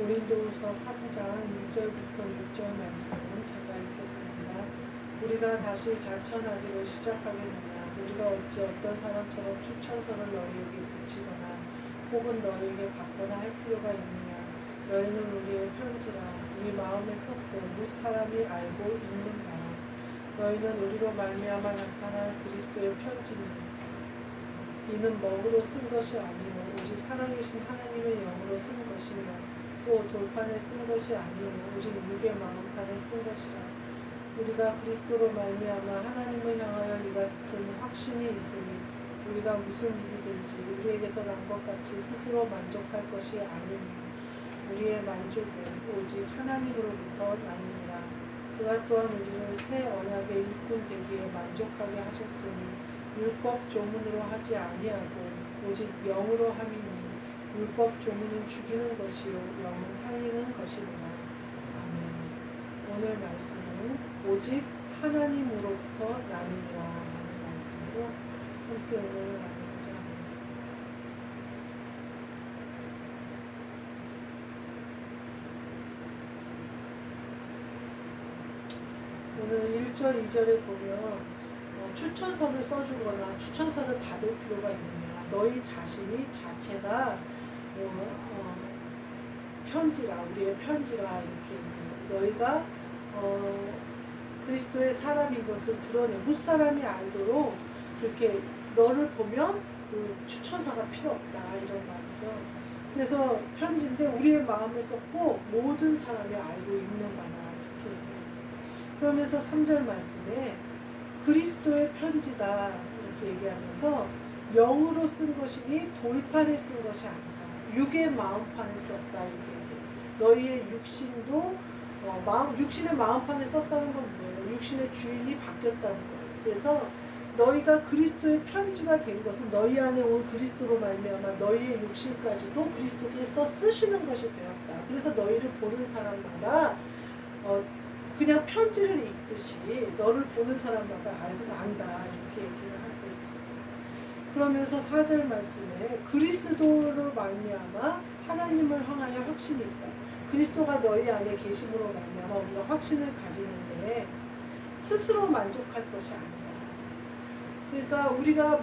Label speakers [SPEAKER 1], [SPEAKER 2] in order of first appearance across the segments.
[SPEAKER 1] 고린도후서 3장 2절부터 6절 말씀은 제가 읽겠습니다. 우리가 다시 자천하기를 시작하겠느냐? 우리가 어찌 어떤 사람처럼 추천서를 너희에게 붙이거나 혹은 너희에게 받거나 할 필요가 있느냐? 너희는 우리의 편지라 우리 마음에 썼고 무사람이 알고 읽는 바라. 너희는 우리로 말미암아 나타난 그리스도의 편지니 이는 먹으로 쓴 것이 아니요 오직 살아계신 하나님의 영으로 쓴 것이며 또 돌판에 쓴 것이 아니요 오직 육의 마음판에 쓴 것이라. 우리가 그리스도로 말미암아 하나님을 향하여 이 같은 확신이 있으니 우리가 무슨 일이든지 우리에게서 난 것 같이 스스로 만족할 것이 아니니 우리의 만족은 오직 하나님으로부터 나느니라. 그가 또한 우리를 새 언약의 일꾼 되기에 만족하게 하셨으니 율법 조문으로 하지 아니하고 오직 영으로 함이니 율법 조문은 죽이는 것이요 영은 살리는 것이니라. 아멘. 오늘 말씀은 오직 하나님으로부터 나누니라 하는 말씀으로 함께 은혜를 나누고자 합니다. 오늘 1절 2절에 보면 추천서를 써주거나 추천서를 받을 필요가 있느냐? 너희 자체가 편지라 우리의 편지라 이렇게 너희가 그리스도의 사람인 것을 드러내 무사람이 알도록 그렇게 너를 보면 그 추천서가 필요 없다 이런 말이죠. 그래서 편지인데 우리의 마음에 썼고 모든 사람이 알고 있는 바다 이렇게 얘기해요. 그러면서 3절 말씀에 그리스도의 편지다 이렇게 얘기하면서 영으로 쓴 것이니 돌판에 쓴 것이 아니다. 육의 마음판에 썼다 이렇게 얘기해요. 너희의 육신도 육신의 마음판에 썼다는 건 뭐예요? 육신의 주인이 바뀌었다는 거예요. 그래서 너희가 그리스도의 편지가 된 것은 너희 안에 온 그리스도로 말미암아 너희의 육신까지도 그리스도께서 쓰시는 것이 되었다. 그래서 너희를 보는 사람마다 그냥 편지를 읽듯이 너를 보는 사람마다 알고 안다 이렇게 얘기를 하고 있어요. 그러면서 4절 말씀에 그리스도로 말미암아 하나님을 향하여 확신이 있다. 그리스도가 너희 안에 계심으로 말미암아 우리가 확신을 가지는데 스스로 만족할 것이 아니다. 그러니까 우리가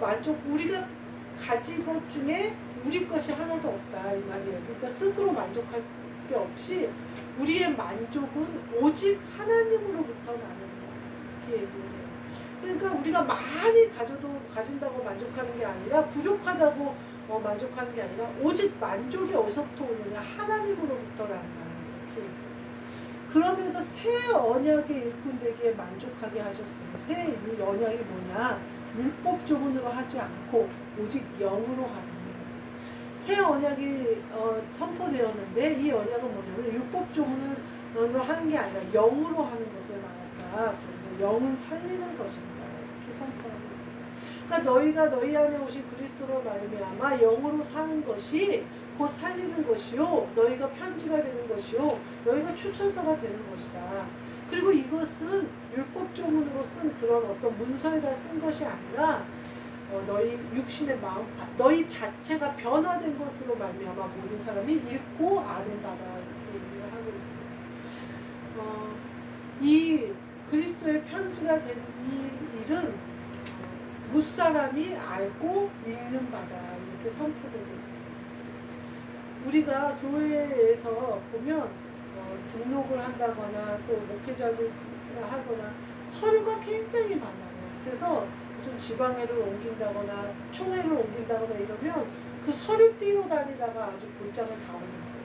[SPEAKER 1] 가진 것 중에 우리 것이 하나도 없다 이 말이에요. 그러니까 스스로 만족할 게 없이 우리의 만족은 오직 하나님으로부터 나는 거야. 이렇게 얘기해요. 그러니까 우리가 많이 가진다고 만족하는 게 아니라 부족하다고 만족하는 게 아니라 오직 만족이 어디서부터 오느냐 하나님으로부터 난다. 이렇게 얘기해요. 그러면서 새 언약의 일꾼 되기에 만족하게 하셨으니 새 언약이 뭐냐? 율법 조문으로 하지 않고 오직 영으로 하는 새 언약이 선포되었는데 이 언약은 뭐냐면 율법 조문으로 하는 게 아니라 영으로 하는 것을 말한다. 그래서 영은 살리는 것입니다. 이렇게 선포하고 있습니다. 그러니까 너희가 너희 안에 오신 그리스도로 말미암아 영으로 사는 것이 곧 살리는 것이요 너희가 편지가 되는 것이요 너희가 추천서가 되는 것이다. 그리고 이것은 율법 조문으로 쓴 그런 어떤 문서에다 쓴 것이 아니라 너희 육신의 마음판, 너희 자체가 변화된 것으로 말미암아 모든 사람이 읽고 아는 바다 이렇게 얘기를 하고 있어요. 이 그리스도의 편지가 된 이 일은 무사람이 알고 읽는 바다 이렇게 선포되고 있어요. 우리가 교회에서 보면 등록을 한다거나 또 목회자들 하거나 서류가 굉장히 많아요. 그래서 무슨 지방회를 옮긴다거나 총회를 옮긴다거나 이러면 그 서류 띠로 다니다가 아주 볼장을 다 올렸어요.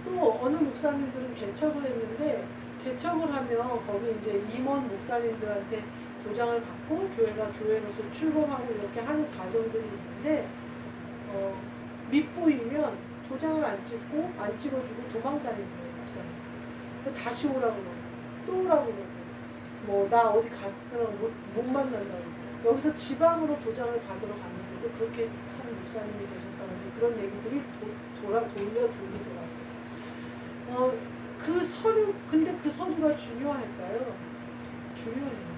[SPEAKER 1] 또 어느 목사님들은 개척을 했는데 개척을 하면 거기 이제 임원 목사님들한테 도장을 받고 교회가 교회로서 출범하고 이렇게 하는 과정들이 있는데 밑보이면 도장을 안 찍어주고 도망다니는 거예요, 목사님. 다시 오라고 그러고 또 오라고 그러고 나 어디 갔더라고 못 만난다고. 여기서 지방으로 도장을 받으러 갔는데도 그렇게 하는 목사님이 계셨다는데 그런 얘기들이 돌려 들리더라고요. 근데 그 서류가 중요할까요? 중요해요.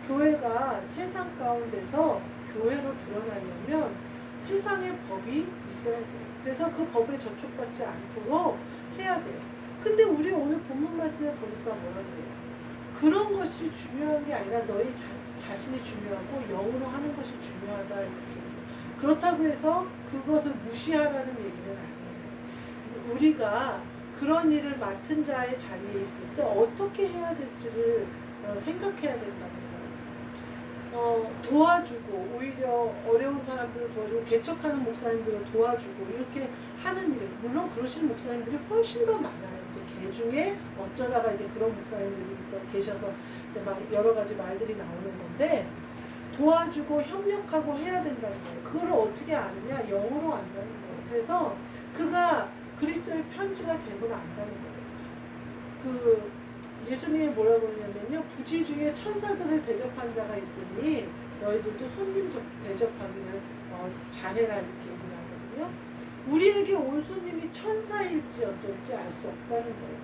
[SPEAKER 1] 교회가 세상 가운데서 교회로 드러나려면 세상의 법이 있어야 돼요. 그래서 그 법에 저촉받지 않도록 해야 돼요. 근데 우리 오늘 본문 말씀에 보니까 뭐라고 해요? 그런 것이 중요한 게 아니라 너희 자신이 중요하고 영으로 하는 것이 중요하다 이렇게 얘기해요. 그렇다고 해서 그것을 무시하라는 얘기는 아니에요. 우리가 그런 일을 맡은 자의 자리에 있을 때 어떻게 해야 될지를 생각해야 된다는 거예요. 도와주고 오히려 어려운 사람들을 도와주고 개척하는 목사님들을 도와주고 이렇게 하는 일, 물론 그러시는 목사님들이 훨씬 더 많아요. 이제 개 중에 어쩌다가 이제 그런 목사님들이 계셔서 이제 막 여러 가지 말들이 나오는 건데, 도와주고 협력하고 해야 된다는 거예요. 그걸 어떻게 아느냐? 영으로 안다는 거예요. 그래서 그가 그리스도의 편지가 되면 안다는 거예요. 그 예수님이 뭐라고 그러냐면요, 부지 중에 천사들을 대접한 자가 있으니 너희들도 손님 대접하기를 잘해라 이렇게 얘기를 하거든요. 우리에게 온 손님이 천사일지 어쩔지 알 수 없다는 거예요.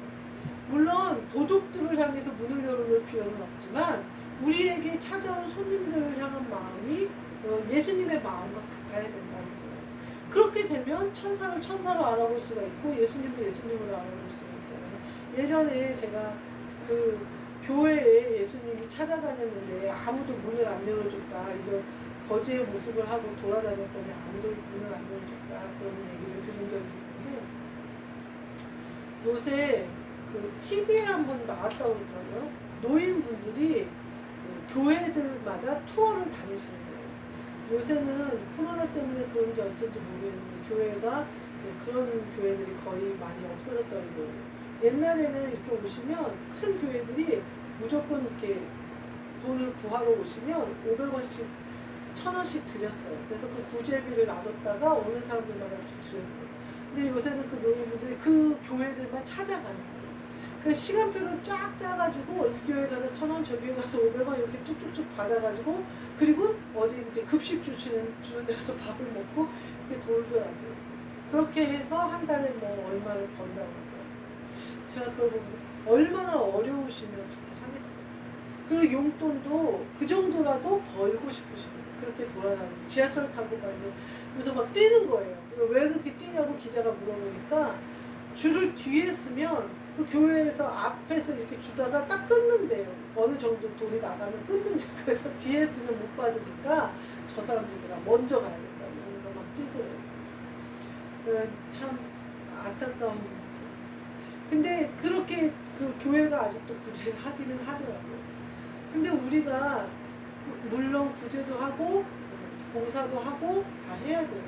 [SPEAKER 1] 물론 도둑들을 향해서 문을 열어놓을 필요는 없지만 우리에게 찾아온 손님들을 향한 마음이 예수님의 마음과 같아야 된다는 거예요. 그렇게 되면 천사를 천사로 알아볼 수가 있고 예수님을 예수님으로 알아볼 수가 있잖아요. 예전에 제가 그 교회에 예수님이 찾아다녔는데 아무도 문을 안 열어줬다, 이런 거지의 모습을 하고 돌아다녔더니 아무도 문을 안 열어줬다, 그런 얘기를 들은 적이 있는데, 요새 그 TV에 한번 나왔다고 그러더라고요. 노인분들이 그 교회들마다 투어를 다니시는 거예요. 요새는 코로나 때문에 그런지 어쩐지 모르겠는데 교회가 이제 그런 교회들이 거의 많이 없어졌다는 거예요. 옛날에는 이렇게 오시면 큰 교회들이 무조건 이렇게 돈을 구하러 오시면 500원씩 1000원씩 드렸어요. 그래서 그 구제비를 놔뒀다가 오는 사람들마다 드렸어요. 근데 요새는 그 노인분들이 그 교회들만 찾아가는 거예요. 그 시간표를 쫙 짜가지고 이 교회 가서 1000원, 저 교회 가서 500원 이렇게 쭉쭉쭉 받아가지고, 그리고 어디 이제 급식 주는 데 가서 밥을 먹고 그게 돌더라고요. 그렇게 해서 한 달에 뭐 얼마를 번다고 하더라고요. 제가 그걸 보면서 얼마나 어려우시면 그렇게 하겠어요. 그 용돈도 그 정도라도 벌고 싶으시고 그렇게 돌아다니고 지하철 타고 막 이제 그래서 막 뛰는 거예요. 왜 그렇게 뛰냐고 기자가 물어보니까 줄을 뒤에 쓰면 그 교회에서 앞에서 이렇게 주다가 딱 끊는데요. 어느 정도 돈이 나가면 끊는데, 그래서 뒤에 쓰면 못 받으니까 저 사람들보다 먼저 가야 된다고 그래서 막 뛰더라고요. 참 안타까운 일이죠. 근데 그렇게 그 교회가 아직도 구제를 하기는 하더라고요. 근데 우리가 물론 구제도 하고 봉사도 하고 다 해야 돼요.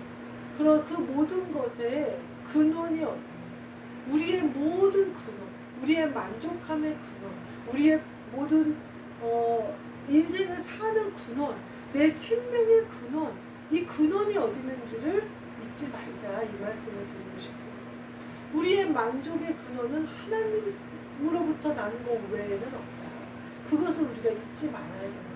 [SPEAKER 1] 그럼 그 모든 것에 근원이 어디냐? 우리의 모든 근원, 우리의 만족함의 근원, 우리의 모든 인생을 사는 근원, 내 생명의 근원, 이 근원이 어디 있는지를 잊지 말자, 이 말씀을 드리고 싶어요. 우리의 만족의 근원은 하나님으로부터 나는 것 외에는 없다. 그것을 우리가 잊지 말아야 되는 거예요.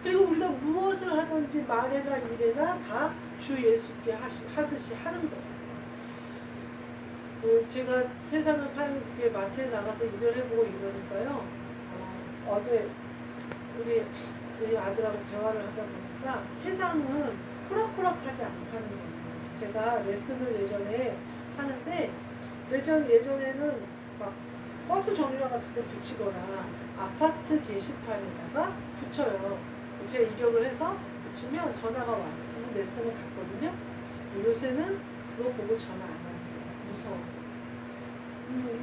[SPEAKER 1] 그리고 우리가 무엇을 하든지 말에나 일에나 다 주 예수께 하듯이 하는 거예요. 제가 세상을 살게 마트에 나가서 일을 해보고 이러니까요. 어제 우리 아들하고 대화를 하다 보니까 세상은 호락호락하지 않다는 거예요. 제가 레슨을 예전에 하는데 예전에는 막 버스 정류장 같은 데 붙이거나 아파트 게시판에다가 붙여요. 제가 이력을 해서 붙이면 전화가 와요. 그럼 레슨을 갔거든요. 요새는 그거 보고 전화 안 한대요. 무서워서.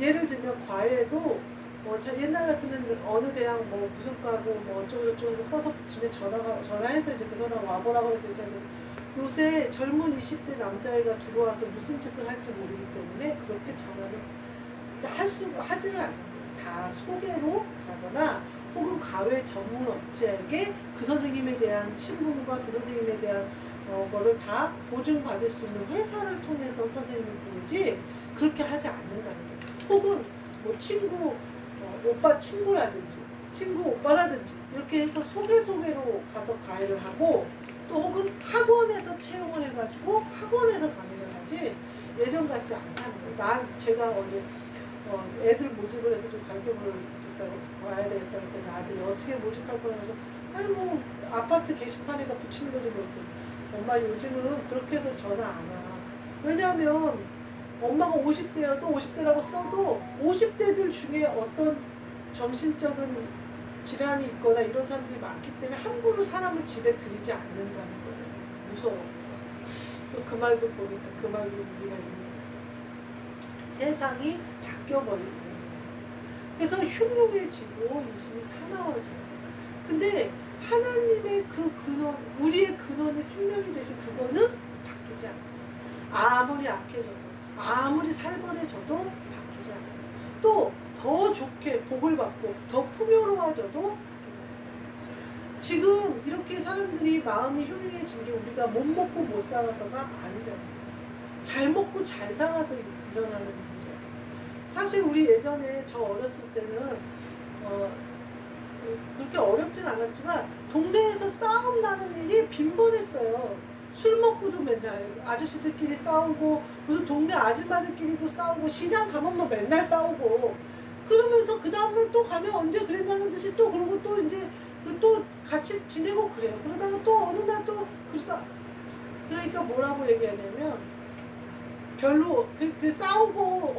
[SPEAKER 1] 예를 들면 과외도 옛날 같으면 어느 대학 뭐 무슨 과고 뭐 어쩌고저쩌고 해서 써서 붙이면 전화해서 이제 그 사람 와보라고 해서 이렇게 하죠. 요새 젊은 20대 남자애가 들어와서 무슨 짓을 할지 모르기 때문에 그렇게 전화를 하지는 않는 거예요. 다 소개로 가거나 혹은 과외 전문 업체에게 그 선생님에 대한 신분과 그 선생님에 대한 거를 다 보증받을 수 있는 회사를 통해서 선생님을 부르지 그렇게 하지 않는다는 거예요. 혹은 뭐 친구 오빠 친구라든지 친구 오빠라든지 이렇게 해서 소개로 가서 과외를 하고, 또 혹은 학원에서 채용을 해가지고 학원에서 강의를 하지 예전 같지 않다는 거예요. 제가 어제 애들 모집을 해서 좀 가야 되겠다고 했더니 아들이 어떻게 모집할 거냐면서 아니 뭐 아파트 게시판에다 붙이는 거지 뭐. 엄마 요즘은 그렇게 해서 전화 안 와. 왜냐하면 엄마가 50대여도 50대라고 써도 50대들 중에 어떤 정신적인 질환이 있거나 이런 사람들이 많기 때문에 함부로 사람을 집에 들이지 않는다는 거예요. 무서워서. 또 그 말도 보니까 그 말도 우리가 있는 세상이 바뀌어버리는 거예요. 그래서 흉흉해지고 이심이 사나워져요. 근데 하나님의 그 근원, 우리의 근원이 생명이 되신 그거는 바뀌지 않아요. 아무리 악해져도, 아무리 살벌해져도 바뀌지 않아요. 또 더 좋게 복을 받고 더 풍요로워져도 바뀌지 않아요. 지금 이렇게 사람들이 마음이 흉흉해진 게 우리가 못 먹고 못 살아서가 아니잖아요. 잘 먹고 잘 살아서 일어나는 일이잖아요. 사실 우리 예전에 저 어렸을 때는 그렇게 어렵진 않았지만 동네에서 싸움 나는 일이 빈번했어요. 술 먹고도 맨날 아저씨들끼리 싸우고 무슨 동네 아줌마들끼리도 싸우고 시장 가면 뭐 맨날 싸우고 그러면서 그 다음날 또 가면 언제 그랬냐는 듯이 또 그러고 또 이제 또 같이 지내고 그래요. 그러다가 또 어느 날 또 그러니까 뭐라고 얘기하냐면 별로 그 싸우고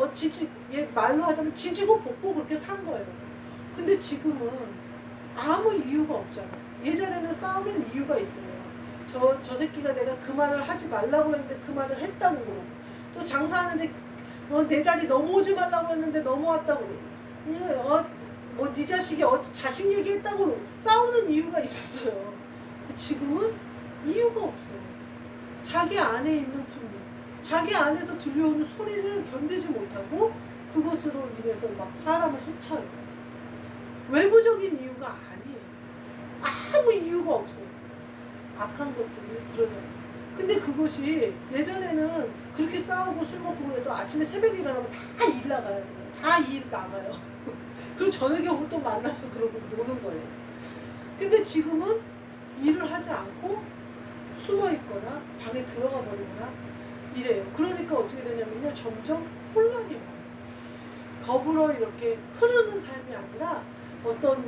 [SPEAKER 1] 말로 하자면 지지고 볶고 그렇게 산 거예요. 근데 지금은 아무 이유가 없잖아요. 예전에는 싸우면 이유가 있어요. 저 새끼가 내가 그 말을 하지 말라고 했는데 그 말을 했다고 그러고 또 장사하는데 내 자리 넘어오지 말라고 했는데 넘어왔다고 그러고 뭐 네 자식이 자식 얘기했다고 그러고 싸우는 이유가 있었어요. 지금은 이유가 없어요. 자기 안에 있는 분노, 자기 안에서 들려오는 소리를 견디지 못하고 그것으로 인해서 막 사람을 해쳐요. 외부적인 이유가 아니에요. 아무 이유가 없어요. 악한 것들이 그러잖아요. 근데 그것이 예전에는 그렇게 싸우고 술 먹고 그래도 아침에 새벽에 일어나면 다 일 나가야 돼요. 다 일 나가요. 그리고 저녁에 오면 또 만나서 그러고 노는 거예요. 근데 지금은 일을 하지 않고 숨어 있거나 방에 들어가 버리거나 이래요. 그러니까 어떻게 되냐면요. 점점 혼란이 와요. 더불어 이렇게 흐르는 삶이 아니라 어떤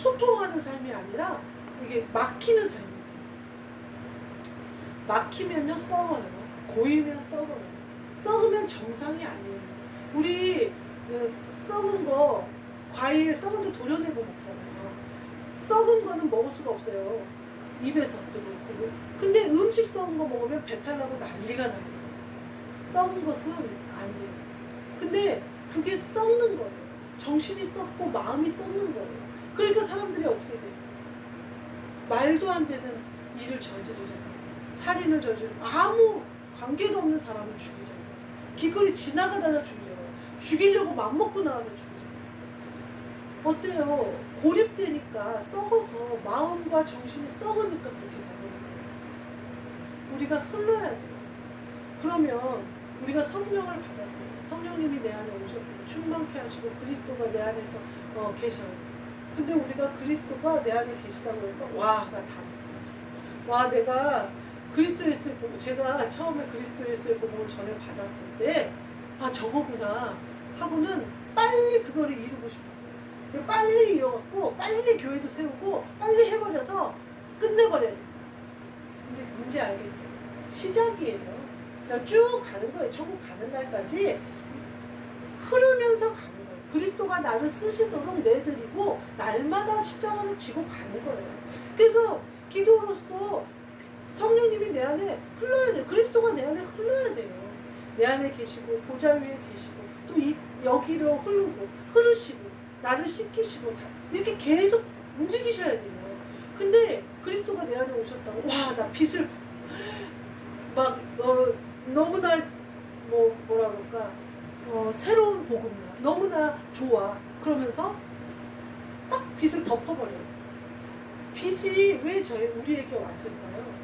[SPEAKER 1] 소통하는 삶이 아니라 이게 막히는 삶이 돼요. 막히면요 썩어요. 고이면 썩어요. 썩으면 정상이 아니에요. 우리 썩은 거 과일 썩은 거 도려내고 먹잖아요. 썩은 거는 먹을 수가 없어요. 입에서 또 그렇고. 근데 음식 썩은 거 먹으면 배탈 나고 난리가 나요. 썩은 것은 안 돼요. 근데 그게 썩는 거예요. 정신이 썩고 마음이 썩는 거예요. 그러니까 사람들이 어떻게 돼요? 말도 안 되는 일을 저지르잖아요. 살인을 저지르고 아무 관계도 없는 사람을 죽이잖아요. 길거리 지나가다가 죽이잖아요. 죽이려고 맘먹고 나와서 죽이잖아요. 어때요? 고립되니까 썩어서 마음과 정신이 썩으니까 그렇게 된 거잖아요. 우리가 흘러야 돼요. 그러면 우리가 성령을 받았어요. 성령님이 내 안에 오셨어요. 충만케 하시고 그리스도가 내 안에서 계셔요. 근데 우리가 그리스도가 내 안에 계시다고 해서 와, 나 다 됐어. 와, 내가 그리스도 예수의 복음, 제가 처음에 그리스도 예수의 복음을 전에 받았을 때 아, 저거구나 하고는 빨리 그거를 이루고 싶었어요. 빨리 이뤄갖고 빨리 교회도 세우고 빨리 해버려서 끝내버려야 된다. 근데 문제 알겠어요. 시작이에요. 그냥 쭉 가는 거예요. 천국 가는 날까지 흐르면서 가는 거예요. 그리스도가 나를 쓰시도록 내드리고 날마다 십자가를 지고 가는 거예요. 그래서 기도로서 성령님이 내 안에 흘러야 돼요. 그리스도가 내 안에 흘러야 돼요. 내 안에 계시고 보좌 위에 계시고 또 여기로 흐르시고 나를 씻기시고 다 이렇게 계속 움직이셔야 돼요. 근데 그리스도가 내 안에 오셨다고 와, 나 빛을 봤어. 막 너무나 뭐라 그럴까 새로운 복음이야. 너무나 좋아. 그러면서 딱 빛을 덮어버려요. 빛이 왜 우리에게 왔을까요?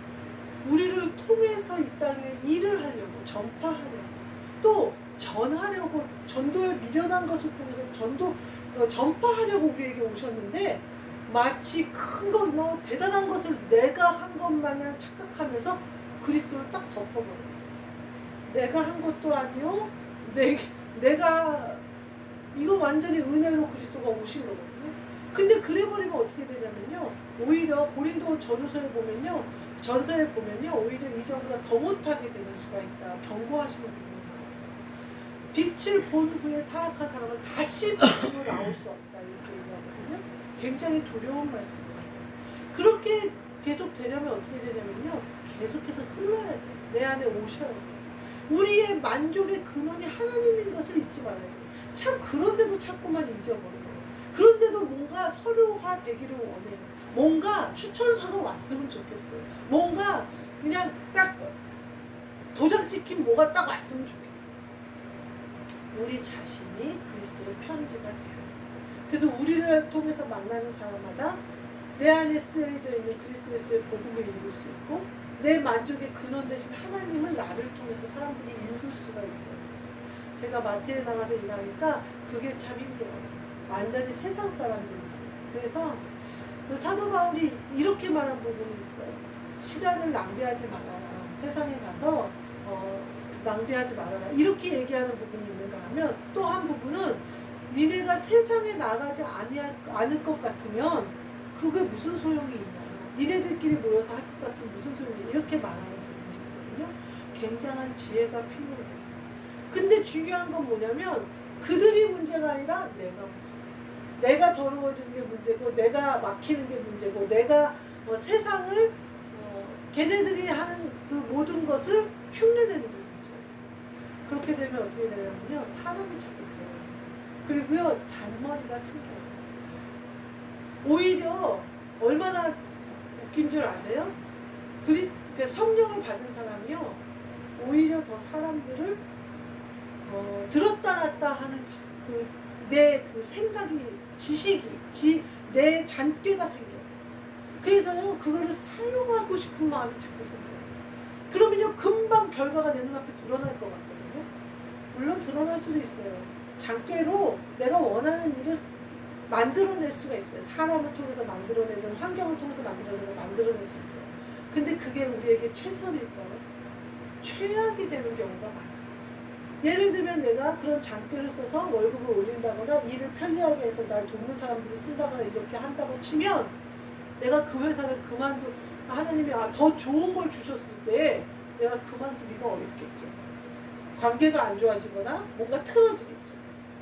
[SPEAKER 1] 우리를 통해서 이 땅에 일을 하려고, 전파하려고, 또 전하려고, 전도에 미련한 것을 통해서 전파하려고 우리에게 오셨는데 마치 큰 것, 대단한 것을 내가 한 것 마냥 착각하면서 그리스도를 딱 덮어버려요. 내가 한 것도 아니요. 내가 이거 완전히 은혜로 그리스도가 오신 거거든요. 근데 그래버리면 어떻게 되냐면요. 오히려 고린도 전서에 보면요. 오히려 이전보다 더 못하게 되는 수가 있다. 경고하시는 분이 있어요. 빛을 본 후에 타락한 사람은 다시 빛으로 나올 수 없다 이렇게 얘기하거든요. 굉장히 두려운 말씀이에요. 그렇게 계속 되려면 어떻게 되냐면요, 계속해서 흘러야 돼요. 내 안에 오셔야 돼요. 우리의 만족의 근원이 하나님인 것을 잊지 말아야 돼요. 참 그런데도 자꾸만 잊어버려요. 그런데도 뭔가 서류화 되기를 원해요. 뭔가 추천서가 왔으면 좋겠어요. 뭔가 그냥 딱 도장 찍힌 뭐가 딱 왔으면 좋겠어요. 우리 자신이 그리스도의 편지가 돼요. 그래서 우리를 통해서 만나는 사람마다 내 안에 쓰여져 있는 그리스도 예수의 복음을 읽을 수 있고 내 만족의 근원 되신 하나님을 나를 통해서 사람들이 읽을 수가 있어요. 제가 마트에 나가서 일하니까 그게 참 힘들어요. 완전히 세상 사람들이잖아요. 그래서 사도 바울이 이렇게 말한 부분이 있어요. 시간을 낭비하지 말아라. 세상에 가서 낭비하지 말아라. 이렇게 얘기하는 부분이 있는가 하면 또 한 부분은 니네가 세상에 나가지 않을 것 같으면 그게 무슨 소용이 있나요? 니네들끼리 모여서 할 것 같으면 무슨 소용이 있나요? 이렇게 말하는 부분이 있거든요. 굉장한 지혜가 필요해요. 근데 중요한 건 뭐냐면 그들이 문제가 아니라 내가 문제예요. 내가 더러워지는 게 문제고 내가 막히는 게 문제고 내가 세상을 걔네들이 하는 그 모든 것을 흉내내는 게 문제예요. 그렇게 되면 어떻게 되냐면요, 사람이 자꾸 배워요. 그리고요, 잔머리가 생겨요. 오히려 얼마나 웃긴 줄 아세요? 성령을 받은 사람이요, 오히려 더 사람들을 들었다 놨다 하는 내 생각이, 지식이, 내 잔꾀가 생겨요. 그래서요, 그거를 사용하고 싶은 마음이 자꾸 생겨요. 그러면요, 금방 결과가 내 눈앞에 드러날 것 같거든요. 물론 드러날 수도 있어요. 잔꾀로 내가 원하는 일을 만들어낼 수가 있어요. 사람을 통해서 만들어내든 환경을 통해서 만들어낼 수 있어요. 근데 그게 우리에게 최선일까요? 최악이 되는 경우가 많아요. 예를 들면 내가 그런 잔꾀를 써서 월급을 올린다거나 일을 편리하게 해서 날 돕는 사람들이 쓴다거나 이렇게 한다고 치면 내가 그 회사를 하나님이 더 좋은 걸 주셨을 때 내가 그만두기가 어렵겠죠. 관계가 안 좋아지거나 뭔가 틀어지겠죠.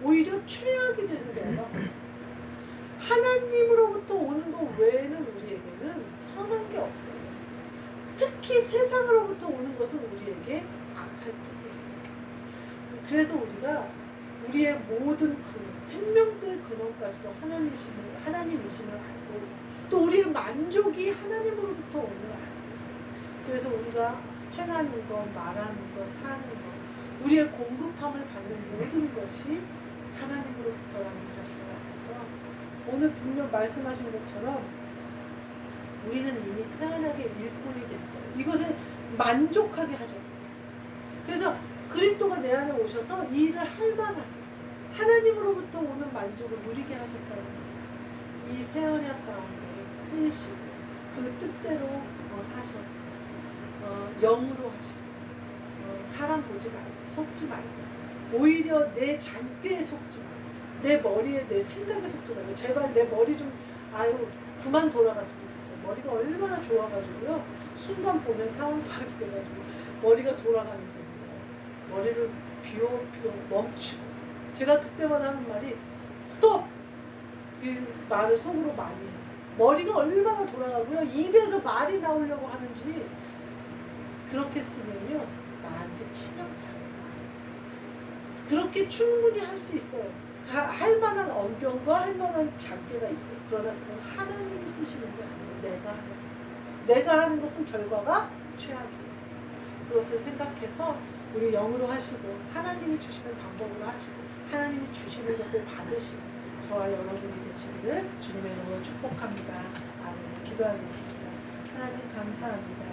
[SPEAKER 1] 오히려 최악이 되는 경우가 하나님으로부터 오는 것 외에는 우리에게는 선한 게 없어요. 특히 세상으로부터 오는 것은 우리에게 악할 뿐이에요. 그래서 우리가 우리의 모든 근원, 생명의 근원까지도 하나님이심을 알고 또 우리의 만족이 하나님으로부터 오는 걸 알고, 그래서 우리가 행하는 것, 말하는 것, 사는 것, 우리의 공급함을 받는 모든 것이 하나님으로부터라는 사실을 알아서 오늘 분명 말씀하신 것처럼 우리는 이미 새 언약의 일꾼이 됐어요. 이것에 만족하게 하셨대요. 그래서 그리스도가 내 안에 오셔서 이 일을 할 만하게 하나님으로부터 오는 만족을 누리게 하셨다는 거예요. 이 새 언약 가운데 쓰시고 그 뜻대로 사셔서 영으로 하시고 사람 보지 말고 속지 말고 오히려 내 잔꾀에 속지 말고 내 머리에 내 생각에 속지 말고 제발 내 머리 좀 그만 돌아갔으면 좋겠어요. 머리가 얼마나 좋아가지고요, 순간 보면 상황 파악이 돼가지고 머리가 돌아가는지 몰라요. 머리를 비워 멈추고, 제가 그때마다 하는 말이 스톱! 그 말을 속으로 많이 해요. 머리가 얼마나 돌아가고요, 입에서 말이 나오려고 하는지 그렇게 쓰면요 나한테 치명타예요. 그렇게 충분히 할 수 있어요. 할 만한 언변과 할 만한 잔꾀가 있어요. 그러나 그건 하나님이 쓰시는 게 아니고 내가 하는 것은 결과가 최악이에요. 그것을 생각해서 우리 영으로 하시고 하나님이 주시는 방법으로 하시고 하나님이 주시는 것을 받으시고 저와 여러분이 되시기를 주님의 이름으로 축복합니다. 아멘. 기도하겠습니다. 하나님 감사합니다.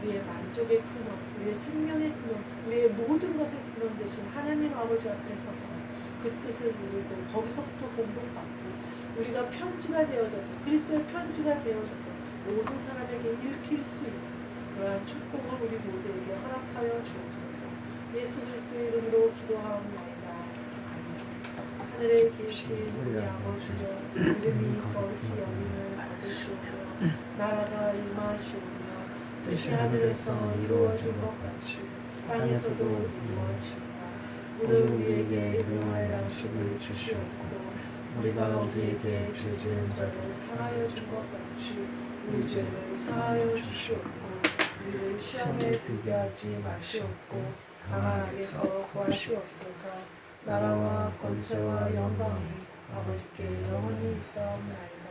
[SPEAKER 1] 우리의 만족의 근원, 우리의 생명의 근원, 우리의 모든 것의 근원 되신 하나님 아버지 앞에 서서 그 뜻을 이루고 거기서부터 공급받고 우리가 편지가 되어져서 그리스도의 편지가 되어져서 모든 사람에게 읽힐 수 있는 그러한 축복을 우리 모두에게 허락하여 주옵소서. 예수 그리스도의 이름으로 기도하옵나이다. 아멘. 하늘에 계신 우리 아버지여, 이름이 거룩히 여김을 받으시오며 나라가 임하시오며 뜻이 하늘에서 이루어진 것 같이 땅에서도 이루어지리라. 오늘 우리에게 일용할 양식을 주시옵고 우리가 우리에게 죄 지은 자를 사하여 준 것 같이 우리 죄를 사하여 주시옵고 우리를 시험에 들게 하지 마시옵고 다만 악에서 구하시옵소서. 나라와 권세와 영광이 아버지께 영원히 있사옵나이다.